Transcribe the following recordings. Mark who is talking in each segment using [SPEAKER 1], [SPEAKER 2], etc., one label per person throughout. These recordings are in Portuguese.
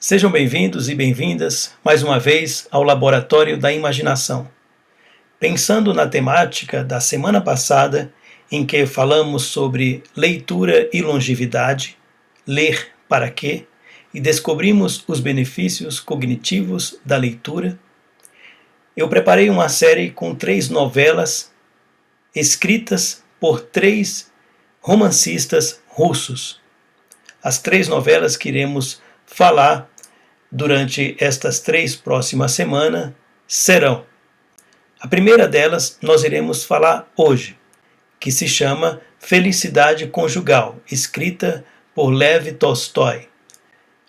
[SPEAKER 1] Sejam bem-vindos e bem-vindas mais uma vez ao Laboratório da Imaginação. Pensando na temática da semana passada, em que falamos sobre leitura e longevidade, ler para quê, e descobrimos os benefícios cognitivos da leitura, eu preparei uma série com 3 novelas escritas por 3 romancistas russos. As 3 novelas que iremos falar durante estas 3 próximas semanas serão: a primeira delas nós iremos falar hoje, que se chama Felicidade Conjugal, escrita por Lev Tolstói.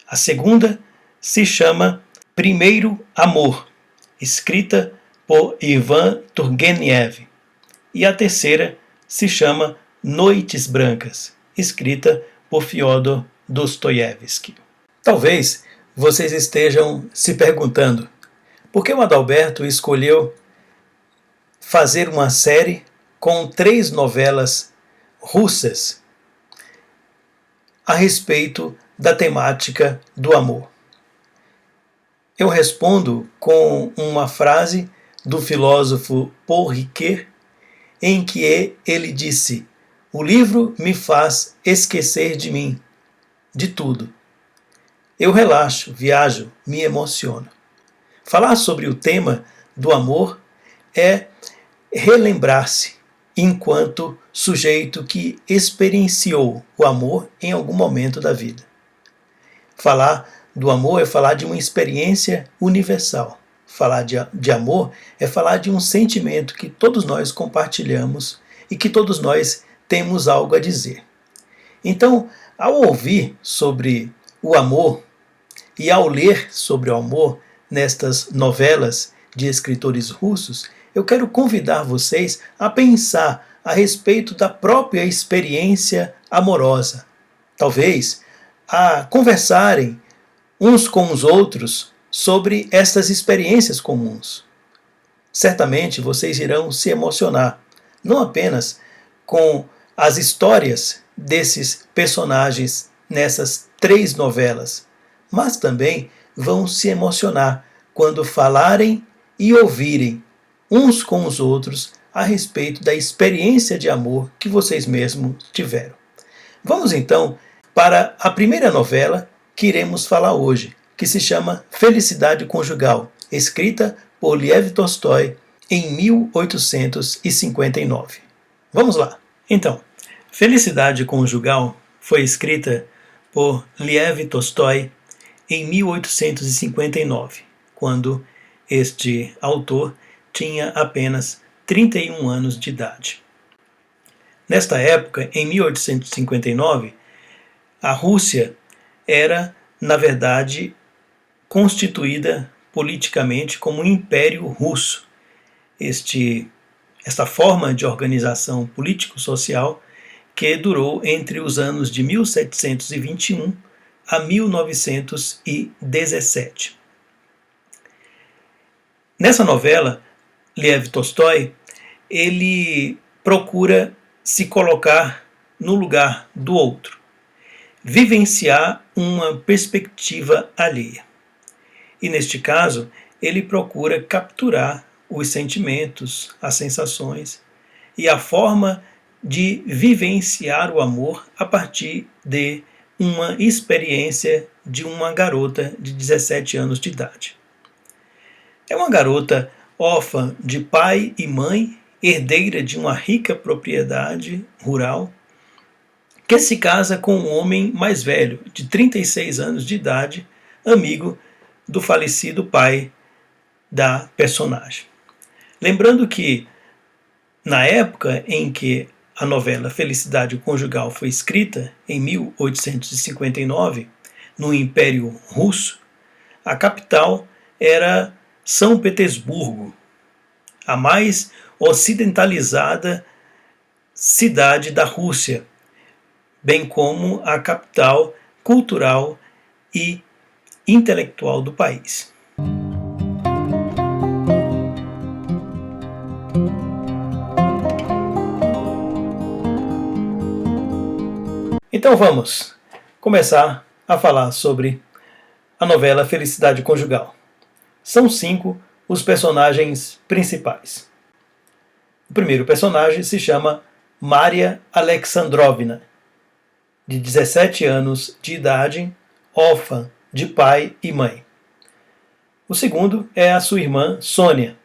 [SPEAKER 1] A segunda se chama Primeiro Amor, escrita por Ivan Turgenev. E a terceira se chama Noites Brancas, escrita por Fyodor Dostoiévski. Talvez vocês estejam se perguntando por que o Adalberto escolheu fazer uma série com 3 novelas russas a respeito da temática do amor. Eu respondo com uma frase do filósofo Paul Ricoeur, em que ele disse: "O livro me faz esquecer de mim, de tudo. Eu relaxo, viajo, me emociono." Falar sobre o tema do amor é relembrar-se enquanto sujeito que experienciou o amor em algum momento da vida. Falar do amor é falar de uma experiência universal. Falar de amor é falar de um sentimento que todos nós compartilhamos e que todos nós temos algo a dizer. Então, ao ouvir sobre o amor e ao ler sobre o amor nestas novelas de escritores russos, eu quero convidar vocês a pensar a respeito da própria experiência amorosa. Talvez a conversarem uns com os outros sobre estas experiências comuns. Certamente vocês irão se emocionar, não apenas com as histórias desses personagens nessas 3 novelas, mas também vão se emocionar quando falarem e ouvirem uns com os outros a respeito da experiência de amor que vocês mesmos tiveram. Vamos então para a primeira novela que iremos falar hoje, que se chama Felicidade Conjugal, escrita por Lev Tolstói em 1859. Vamos lá. Então, Felicidade Conjugal foi escrita por Lev Tolstói em 1859, quando este autor tinha apenas 31 anos de idade. Nesta época, em 1859, a Rússia era, na verdade, constituída politicamente como um Império Russo. Esta forma de organização político-social que durou entre os anos de 1721 a 1917. Nessa novela, Lev Tolstói, ele procura se colocar no lugar do outro, vivenciar uma perspectiva alheia. E neste caso, ele procura capturar os sentimentos, as sensações e a forma de vivenciar o amor a partir de uma experiência de uma garota de 17 anos de idade. É uma garota órfã de pai e mãe, herdeira de uma rica propriedade rural, que se casa com um homem mais velho, de 36 anos de idade, amigo do falecido pai da personagem. Lembrando que, na época em que a novela Felicidade Conjugal foi escrita, em 1859, no Império Russo, a capital era São Petersburgo, a mais ocidentalizada cidade da Rússia, bem como a capital cultural e intelectual do país. Então vamos começar a falar sobre a novela Felicidade Conjugal. São 5 os personagens principais. O primeiro personagem se chama Maria Alexandrovna, de 17 anos de idade, órfã de pai e mãe. O segundo é a sua irmã Sônia.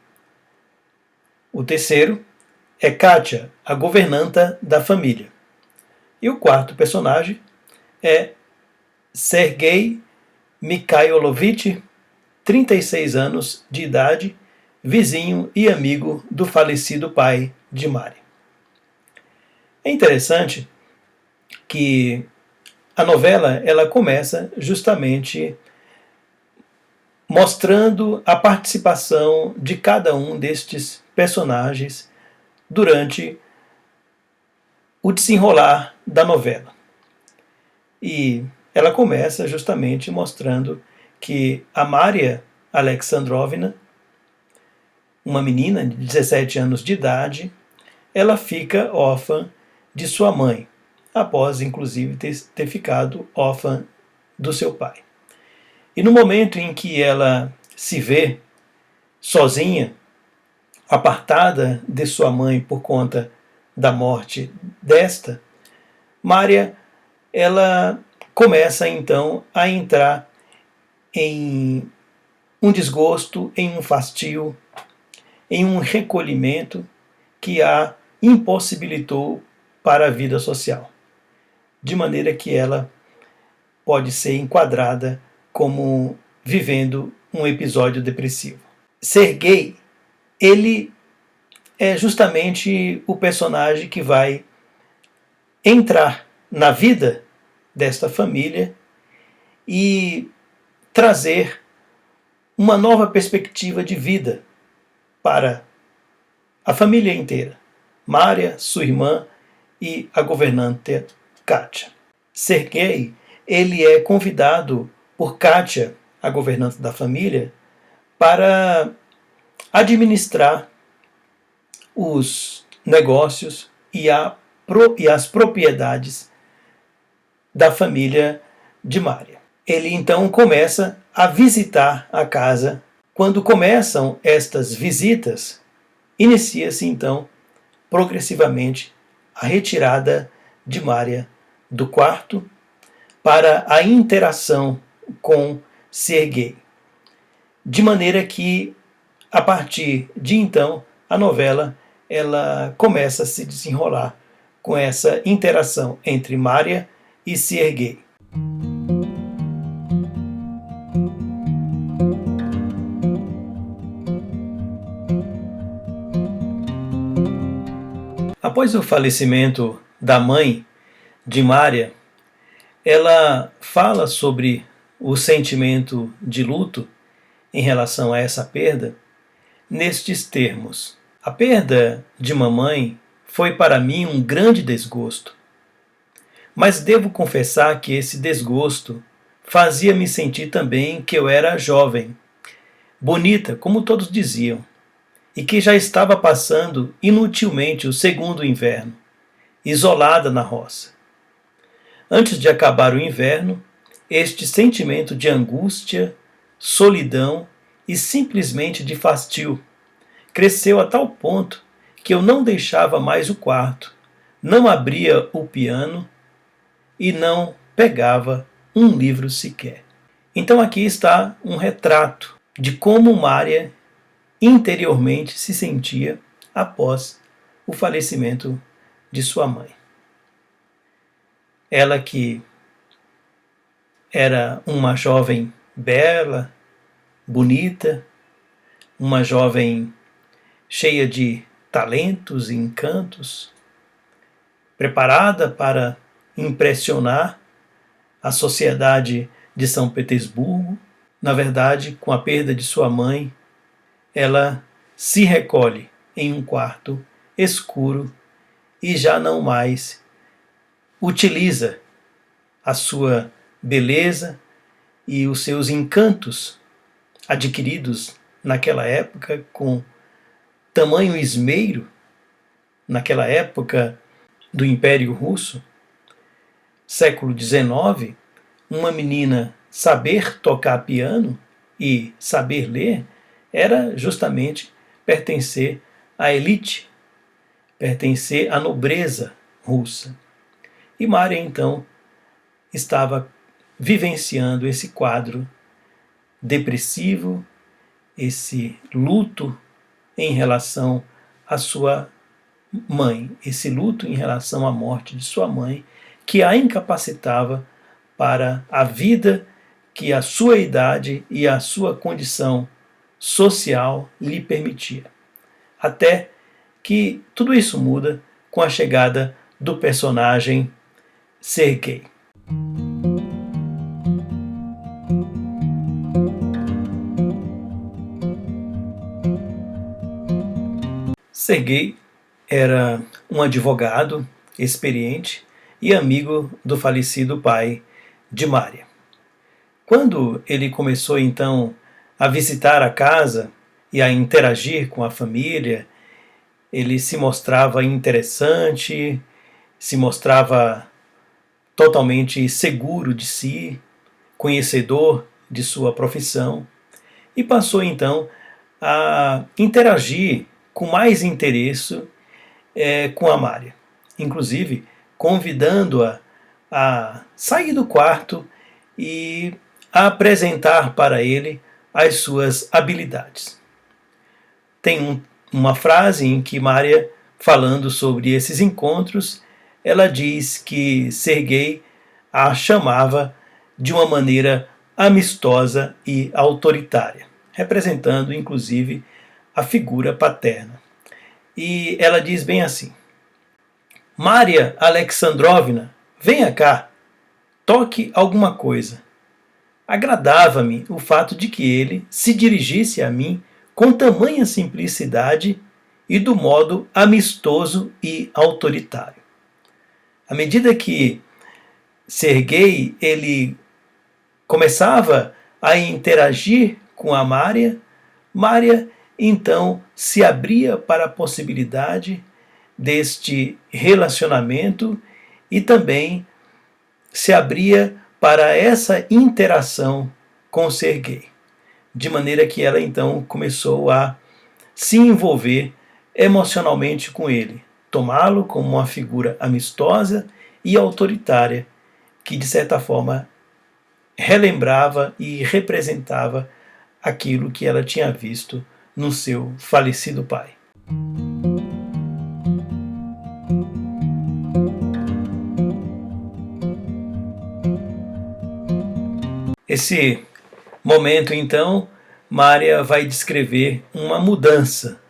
[SPEAKER 1] O terceiro é Kátia, a governanta da família. E o quarto personagem é Sergei Mikhailovich, 36 anos de idade, vizinho e amigo do falecido pai de Mari. É interessante que a novela ela começa justamente mostrando a participação de cada um destes personagens durante o desenrolar da novela. E ela começa justamente mostrando que a Maria Alexandrovna, uma menina de 17 anos de idade, ela fica órfã de sua mãe, após inclusive ter ficado órfã do seu pai. E no momento em que ela se vê sozinha, apartada de sua mãe por conta da morte desta, Maria ela começa então a entrar em um desgosto, em um fastio, em um recolhimento que a impossibilitou para a vida social, de maneira que ela pode ser enquadrada como vivendo um episódio depressivo. Sergei, ele é justamente o personagem que vai entrar na vida desta família e trazer uma nova perspectiva de vida para a família inteira, Maria, sua irmã e a governanta Kátia. Sergei, ele é convidado por Kátia, a governanta da família, para administrar os negócios e as propriedades da família de Maria. Ele então começa a visitar a casa. Quando começam estas visitas, inicia-se então progressivamente a retirada de Maria do quarto para a interação com Sergei. De maneira que, a partir de então, a novela ela começa a se desenrolar com essa interação entre Maria e Sergei. Após o falecimento da mãe de Maria, ela fala sobre o sentimento de luto em relação a essa perda nestes termos: a perda de mamãe foi para mim um grande desgosto, mas devo confessar que esse desgosto fazia-me sentir também que eu era jovem, bonita, como todos diziam, e que já estava passando inutilmente o segundo inverno, isolada na roça. Antes de acabar o inverno, este sentimento de angústia, solidão e simplesmente de fastio cresceu a tal ponto que eu não deixava mais o quarto, não abria o piano e não pegava um livro sequer. Então aqui está um retrato de como Maria interiormente se sentia após o falecimento de sua mãe. Ela que era uma jovem bela, bonita, uma jovem cheia de talentos e encantos, preparada para impressionar a sociedade de São Petersburgo. Na verdade, com a perda de sua mãe, ela se recolhe em um quarto escuro e já não mais utiliza a sua beleza e os seus encantos adquiridos naquela época com tamanho esmero, naquela época do Império Russo, século XIX, uma menina saber tocar piano e saber ler era justamente pertencer à elite, pertencer à nobreza russa. E Maria, então, estava vivenciando esse quadro depressivo, esse luto em relação à sua mãe, esse luto em relação à morte de sua mãe, que a incapacitava para a vida que a sua idade e a sua condição social lhe permitia. Até que tudo isso muda com a chegada do personagem Sergei. Sergei era um advogado experiente e amigo do falecido pai de Maria. Quando ele começou então a visitar a casa e a interagir com a família, ele se mostrava interessante, se mostrava totalmente seguro de si, conhecedor de sua profissão, e passou então a interagir com mais interesse com a Maria, inclusive convidando-a a sair do quarto e a apresentar para ele as suas habilidades. Tem uma frase em que Maria, falando sobre esses encontros, ela diz que Sergei a chamava de uma maneira amistosa e autoritária, representando inclusive a figura paterna. E ela diz bem assim: Maria Alexandrovna, venha cá, toque alguma coisa. Agradava-me o fato de que ele se dirigisse a mim com tamanha simplicidade e do modo amistoso e autoritário. À medida que Sergei ele começava a interagir com a Maria, Maria então se abria para a possibilidade deste relacionamento e também se abria para essa interação com Sergei, de maneira que ela então começou a se envolver emocionalmente com ele, tomá-lo como uma figura amistosa e autoritária que de certa forma relembrava e representava aquilo que ela tinha visto no seu falecido pai. Esse momento, então, Maria vai descrever uma mudança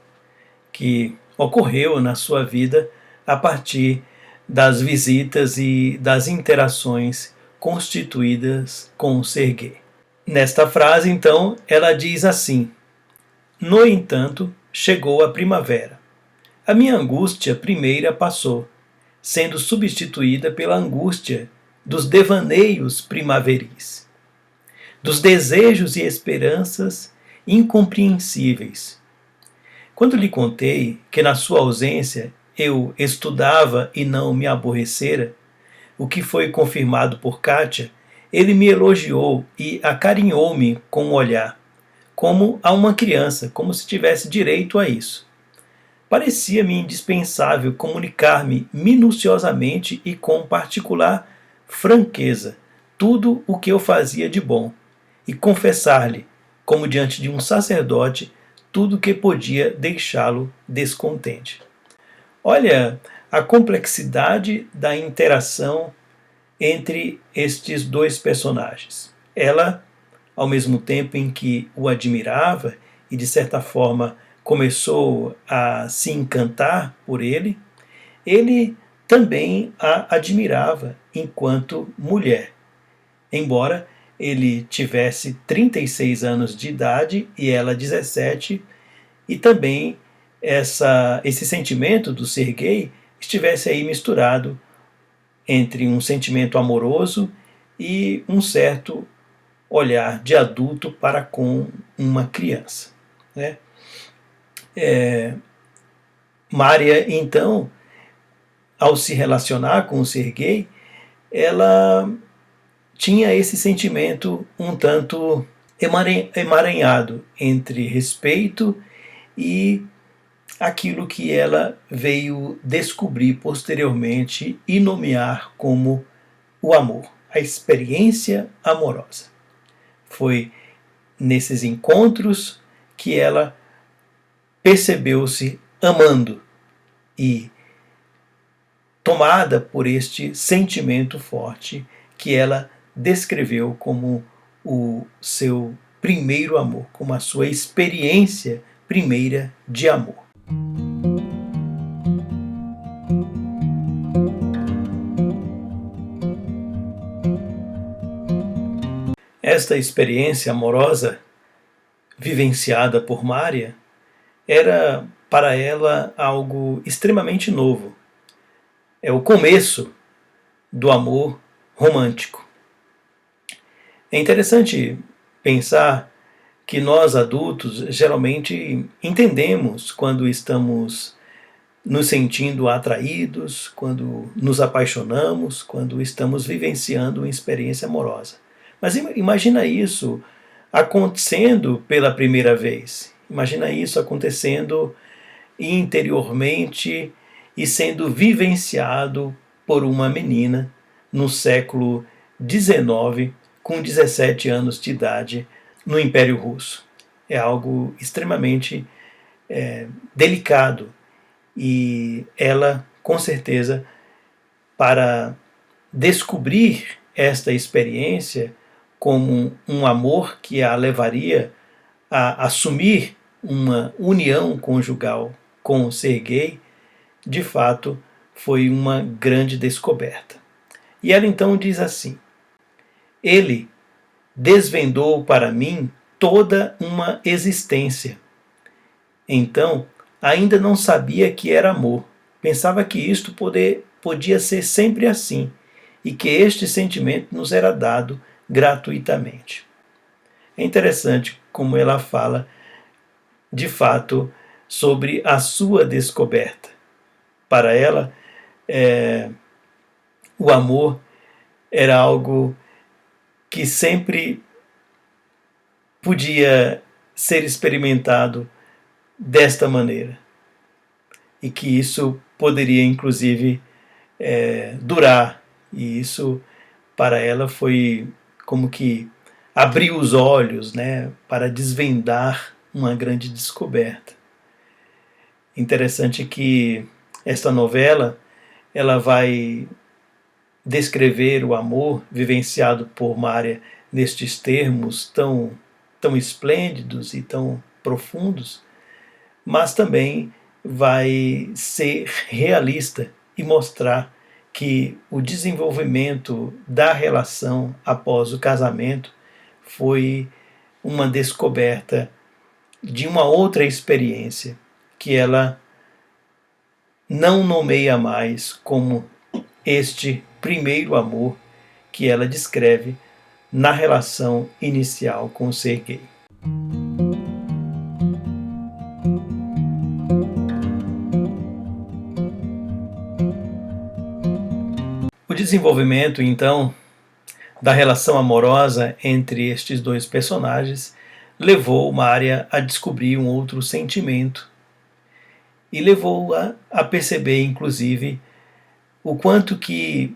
[SPEAKER 1] que ocorreu na sua vida a partir das visitas e das interações constituídas com Sergei. Nesta frase, então, ela diz assim: No entanto, chegou a primavera. A minha angústia primeira passou, sendo substituída pela angústia dos devaneios primaveris, dos desejos e esperanças incompreensíveis. Quando lhe contei que na sua ausência eu estudava e não me aborrecera, o que foi confirmado por Kátia, ele me elogiou e acarinhou-me com o olhar, como a uma criança, como se tivesse direito a isso. Parecia-me indispensável comunicar-me minuciosamente e com particular franqueza tudo o que eu fazia de bom, e confessar-lhe, como diante de um sacerdote, tudo o que podia deixá-lo descontente. Olha a complexidade da interação entre estes dois personagens. Ela, ao mesmo tempo em que o admirava e de certa forma começou a se encantar por ele, ele também a admirava enquanto mulher. Embora ele tivesse 36 anos de idade e ela 17, e também esse sentimento do Sergei estivesse aí misturado entre um sentimento amoroso e um certo olhar de adulto para com uma criança, né? Maria, então, ao se relacionar com o Sergei, ela tinha esse sentimento um tanto emaranhado entre respeito e aquilo que ela veio descobrir posteriormente e nomear como o amor, a experiência amorosa. Foi nesses encontros que ela percebeu-se amando e tomada por este sentimento forte que ela descreveu como o seu primeiro amor, como a sua experiência primeira de amor. Esta experiência amorosa vivenciada por Mária era para ela algo extremamente novo. É o começo do amor romântico. É interessante pensar que nós adultos geralmente entendemos quando estamos nos sentindo atraídos, quando nos apaixonamos, quando estamos vivenciando uma experiência amorosa. Mas imagina isso acontecendo pela primeira vez. Imagina isso acontecendo interiormente e sendo vivenciado por uma menina no século XIX, com 17 anos de idade, no Império Russo. É algo extremamente delicado e ela, com certeza, para descobrir esta experiência como um amor que a levaria a assumir uma união conjugal com o Serguei, de fato, foi uma grande descoberta. E ela então diz assim: ele desvendou para mim toda uma existência. Então, ainda não sabia que era amor. Pensava que isto podia ser sempre assim e que este sentimento nos era dado gratuitamente. É interessante como ela fala, de fato, sobre a sua descoberta. Para ela, o amor era algo que sempre podia ser experimentado desta maneira e que isso poderia inclusive durar, e isso para ela foi como que abrir os olhos, né, para desvendar uma grande descoberta. Interessante que esta novela ela vai descrever o amor vivenciado por Mária nestes termos tão esplêndidos e tão profundos, mas também vai ser realista e mostrar que o desenvolvimento da relação após o casamento foi uma descoberta de uma outra experiência que ela não nomeia mais como este primeiro amor que ela descreve na relação inicial com o Serguei. O desenvolvimento, então, da relação amorosa entre estes dois personagens levou Mária a descobrir um outro sentimento e levou-a a perceber, inclusive, o quanto que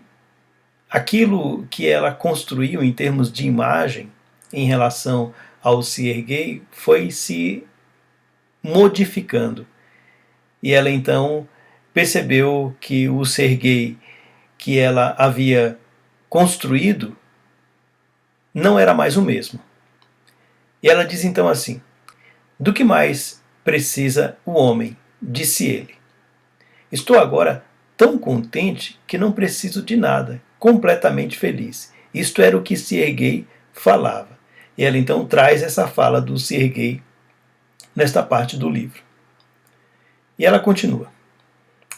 [SPEAKER 1] aquilo que ela construiu em termos de imagem em relação ao Serguei foi se modificando. E ela então percebeu que o Serguei que ela havia construído não era mais o mesmo. E ela diz então assim: do que mais precisa o homem? Disse ele. Estou agora tão contente que não preciso de nada, completamente feliz. Isto era o que Serguei falava. E ela então traz essa fala do Serguei nesta parte do livro. E ela continua: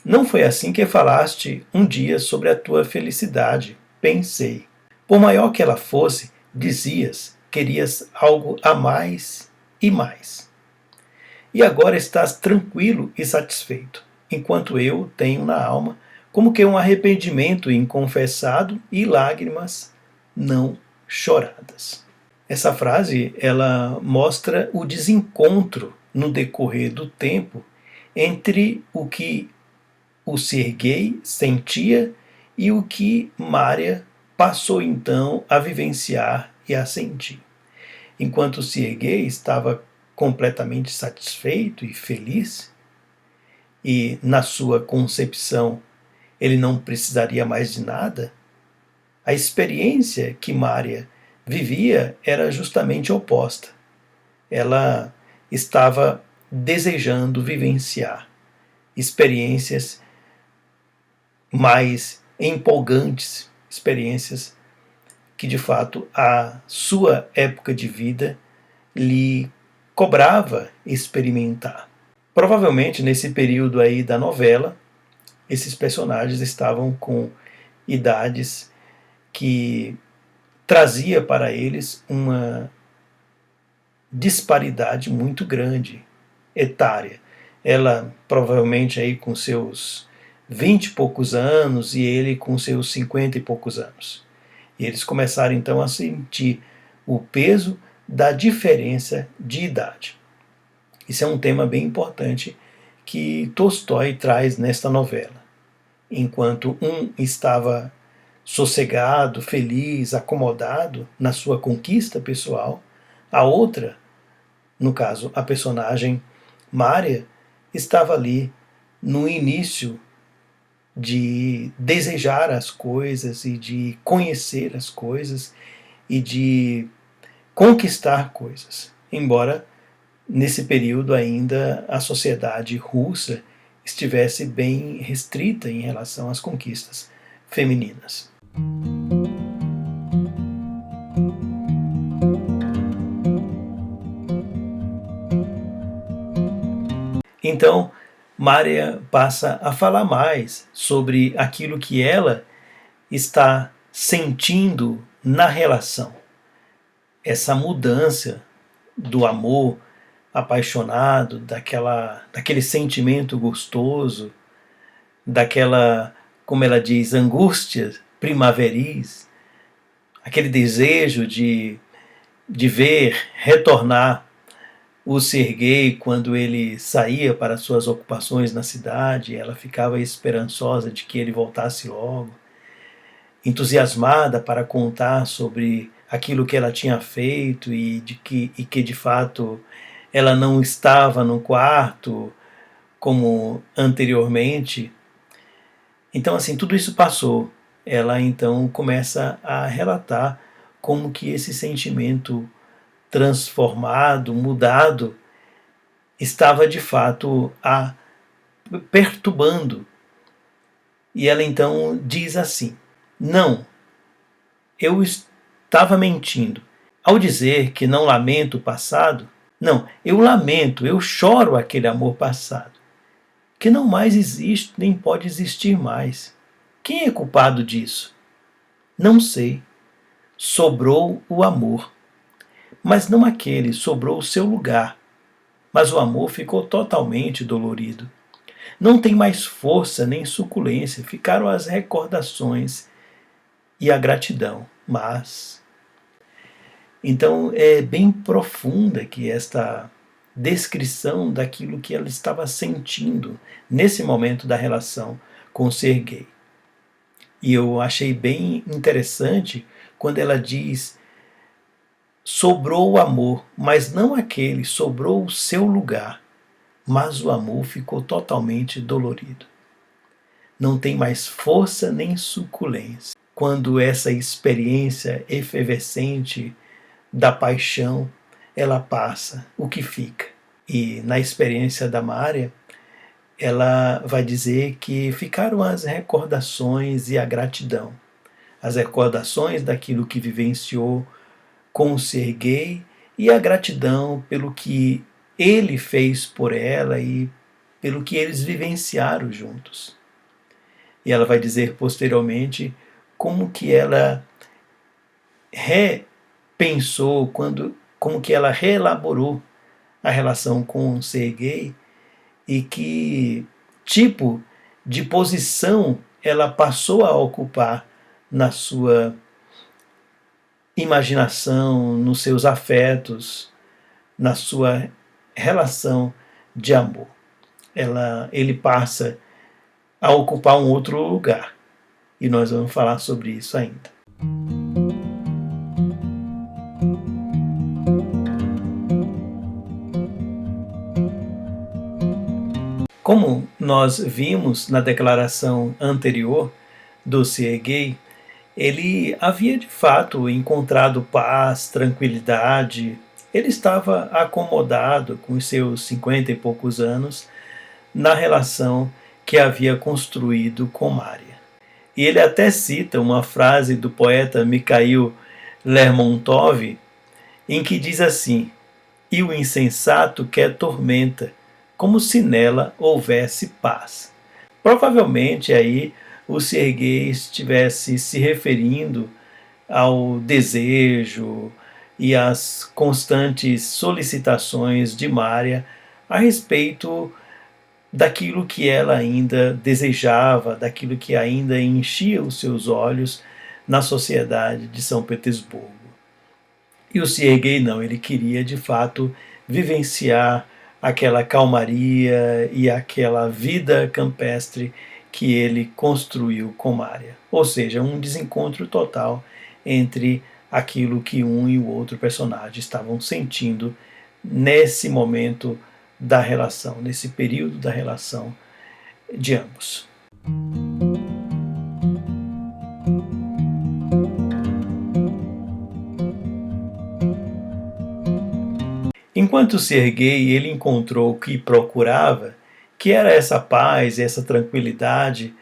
[SPEAKER 1] não foi assim que falaste um dia sobre a tua felicidade, pensei. Por maior que ela fosse, dizias, querias algo a mais e mais. E agora estás tranquilo e satisfeito, enquanto eu tenho na alma como que um arrependimento inconfessado e lágrimas não choradas. Essa frase ela mostra o desencontro no decorrer do tempo entre o que o Serguei sentia e o que Mária passou então a vivenciar e a sentir. Enquanto o Serguei estava completamente satisfeito e feliz, e na sua concepção ele não precisaria mais de nada, a experiência que Mária vivia era justamente oposta. Ela estava desejando vivenciar experiências mais empolgantes, experiências que de fato a sua época de vida lhe cobrava experimentar. Provavelmente nesse período aí da novela, esses personagens estavam com idades que trazia para eles uma disparidade muito grande etária. Ela provavelmente aí com seus 20 e poucos anos e ele com seus 50 e poucos anos. E eles começaram então a sentir o peso da diferença de idade. Isso é um tema bem importante que Tolstói traz nesta novela. Enquanto um estava sossegado, feliz, acomodado na sua conquista pessoal, a outra, no caso a personagem Mária, estava ali no início de desejar as coisas e de conhecer as coisas e de conquistar coisas. Embora nesse período ainda a sociedade russa estivesse bem restrita em relação às conquistas femininas. Então, Mária passa a falar mais sobre aquilo que ela está sentindo na relação. Essa mudança do amor apaixonado, daquele sentimento gostoso, daquela, como ela diz, angústia primaveris, aquele desejo de ver retornar o Serguei quando ele saía para suas ocupações na cidade. Ela ficava esperançosa de que ele voltasse logo, entusiasmada para contar sobre aquilo que ela tinha feito e que de fato ela não estava no quarto como anteriormente. Então assim, tudo isso passou. Ela então começa a relatar como que esse sentimento transformado, mudado, estava de fato a perturbando. E ela então diz assim: não, eu estava mentindo. Ao dizer que não lamento o passado, não, eu lamento, eu choro aquele amor passado, que não mais existe nem pode existir mais. Quem é culpado disso? Não sei. Sobrou o amor. Mas não aquele, sobrou o seu lugar. Mas o amor ficou totalmente dolorido. Não tem mais força nem suculência, ficaram as recordações e a gratidão. Mas então é bem profunda que esta descrição daquilo que ela estava sentindo nesse momento da relação com o Serguei. E eu achei bem interessante quando ela diz: sobrou o amor, mas não aquele, sobrou o seu lugar, mas o amor ficou totalmente dolorido. Não tem mais força nem suculência. Quando essa experiência efervescente da paixão, ela passa, o que fica? E na experiência da Mária, ela vai dizer que ficaram as recordações e a gratidão. As recordações daquilo que vivenciou com o Serguei e a gratidão pelo que ele fez por ela e pelo que eles vivenciaram juntos. E ela vai dizer posteriormente como que ela repensou, como que ela reelaborou a relação com o Serguei e que tipo de posição ela passou a ocupar na sua imaginação, nos seus afetos, na sua relação de amor. Ele passa a ocupar um outro lugar. E nós vamos falar sobre isso ainda. Como nós vimos na declaração anterior do Sergei, ele havia de fato encontrado paz, tranquilidade. Ele estava acomodado com os seus 50 e poucos anos na relação que havia construído com Mária. E ele até cita uma frase do poeta Mikhail Lermontov, em que diz assim: "E o insensato quer tormenta, como se nela houvesse paz." Provavelmente aí o Sergei estivesse se referindo ao desejo e às constantes solicitações de Mária a respeito daquilo que ela ainda desejava, daquilo que ainda enchia os seus olhos na sociedade de São Petersburgo. E o Sergei não, ele queria de fato vivenciar aquela calmaria e aquela vida campestre que ele construiu com Mária. Ou seja, um desencontro total entre aquilo que um e o outro personagem estavam sentindo nesse momento da relação, nesse período da relação de ambos. Enquanto Sergei ele encontrou o que procurava, que era essa paz, essa tranquilidade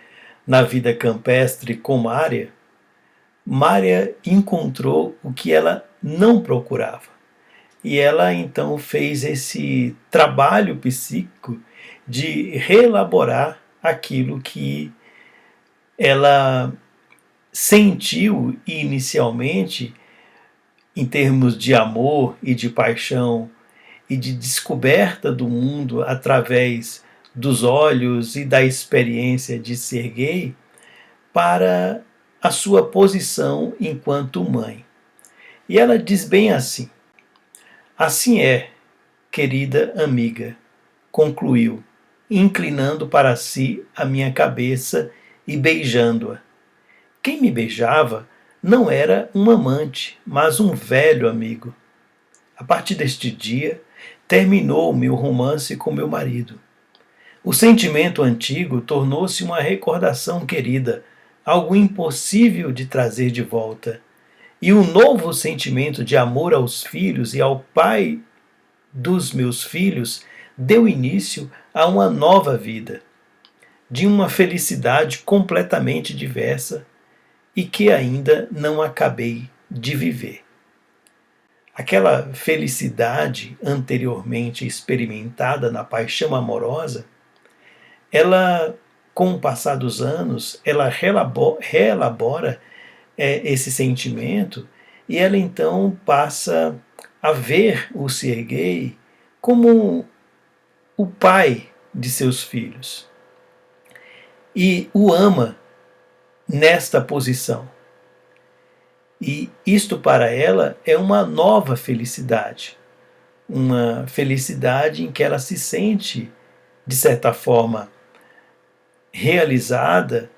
[SPEAKER 1] na vida campestre com Mária, Mária encontrou o que ela não procurava. E ela então fez esse trabalho psíquico de reelaborar aquilo que ela sentiu inicialmente em termos de amor e de paixão e de descoberta do mundo através dos olhos e da experiência de Sergei, para a sua posição enquanto mãe. E ela diz bem assim: "Assim é, querida amiga", concluiu, inclinando para si a minha cabeça e beijando-a. Quem me beijava não era um amante, mas um velho amigo. A partir deste dia, terminou o meu romance com meu marido. O sentimento antigo tornou-se uma recordação querida, algo impossível de trazer de volta. E um novo sentimento de amor aos filhos e ao pai dos meus filhos deu início a uma nova vida, de uma felicidade completamente diversa e que ainda não acabei de viver. Aquela felicidade anteriormente experimentada na paixão amorosa, ela, com o passar dos anos, ela reelabora esse sentimento e ela então passa a ver o Sergei como o pai de seus filhos e o ama nesta posição. E isto para ela é uma nova felicidade, uma felicidade em que ela se sente, de certa forma, realizada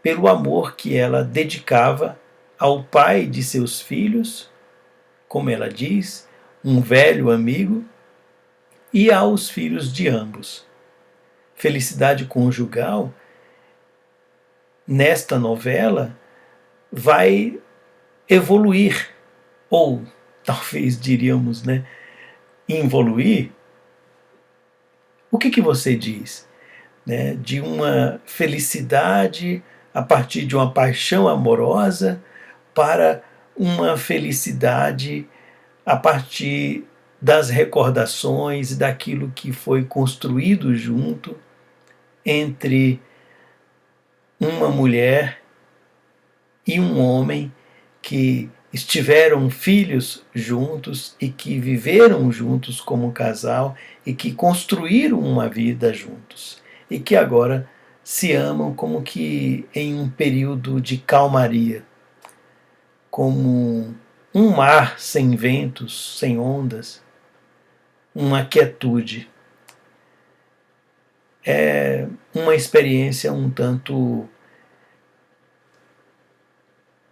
[SPEAKER 1] pelo amor que ela dedicava ao pai de seus filhos, como ela diz, um velho amigo, e aos filhos de ambos. Felicidade conjugal, nesta novela, vai evoluir, ou talvez diríamos, involuir. O que você diz? De uma felicidade a partir de uma paixão amorosa para uma felicidade a partir das recordações daquilo que foi construído junto entre uma mulher e um homem que estiveram filhos juntos e que viveram juntos como casal e que construíram uma vida juntos e que agora se amam como que em um período de calmaria, como um mar sem ventos, sem ondas, uma quietude. É uma experiência um tanto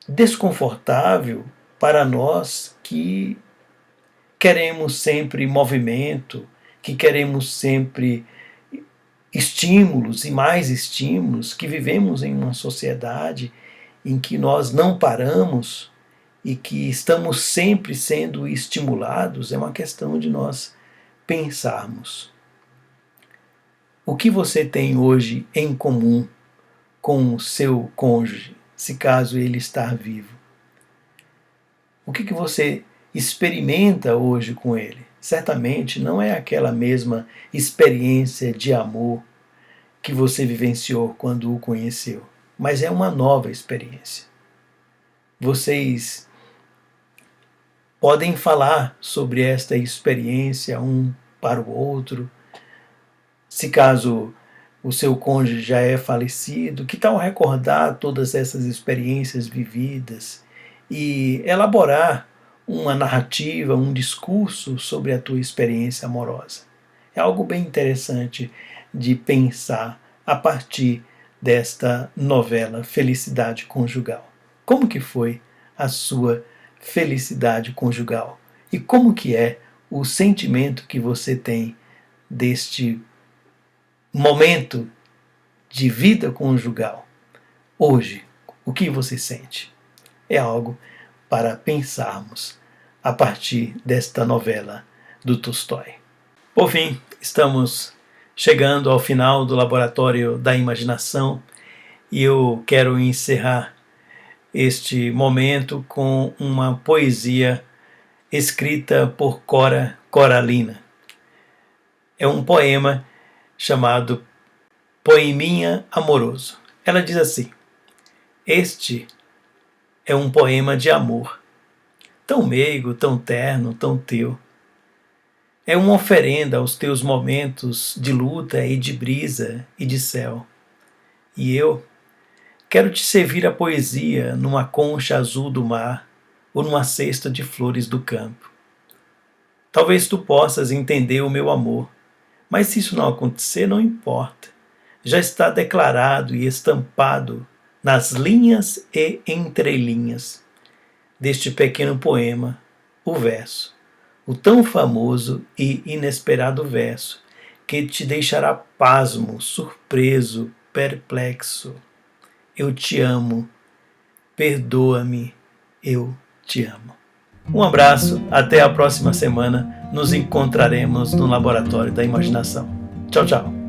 [SPEAKER 1] desconfortável para nós que queremos sempre movimento, que queremos sempre estímulos e mais estímulos, que vivemos em uma sociedade em que nós não paramos e que estamos sempre sendo estimulados. É uma questão de nós pensarmos. O que você tem hoje em comum com o seu cônjuge, se caso ele está vivo? O que você experimenta hoje com ele? Certamente não é aquela mesma experiência de amor que você vivenciou quando o conheceu, mas é uma nova experiência. Vocês podem falar sobre esta experiência um para o outro. Se caso o seu cônjuge já é falecido, que tal recordar todas essas experiências vividas e elaborar uma narrativa, um discurso sobre a tua experiência amorosa? É algo bem interessante de pensar a partir desta novela Felicidade Conjugal. Como que foi a sua felicidade conjugal? E como que é o sentimento que você tem deste momento de vida conjugal? Hoje, o que você sente? É algo para pensarmos a partir desta novela do Tolstói. Por fim, estamos chegando ao final do Laboratório da Imaginação e eu quero encerrar este momento com uma poesia escrita por Cora Coralina. É um poema chamado Poeminha Amoroso. Ela diz assim: este é um poema de amor, tão meigo, tão terno, tão teu. É uma oferenda aos teus momentos de luta e de brisa e de céu. E eu quero te servir a poesia numa concha azul do mar ou numa cesta de flores do campo. Talvez tu possas entender o meu amor, mas se isso não acontecer, não importa. Já está declarado e estampado nas linhas e entrelinhas deste pequeno poema, o verso, o tão famoso e inesperado verso, que te deixará pasmo, surpreso, perplexo. Eu te amo, perdoa-me, eu te amo. Um abraço, até a próxima semana. Nos encontraremos no Laboratório da Imaginação. Tchau, tchau.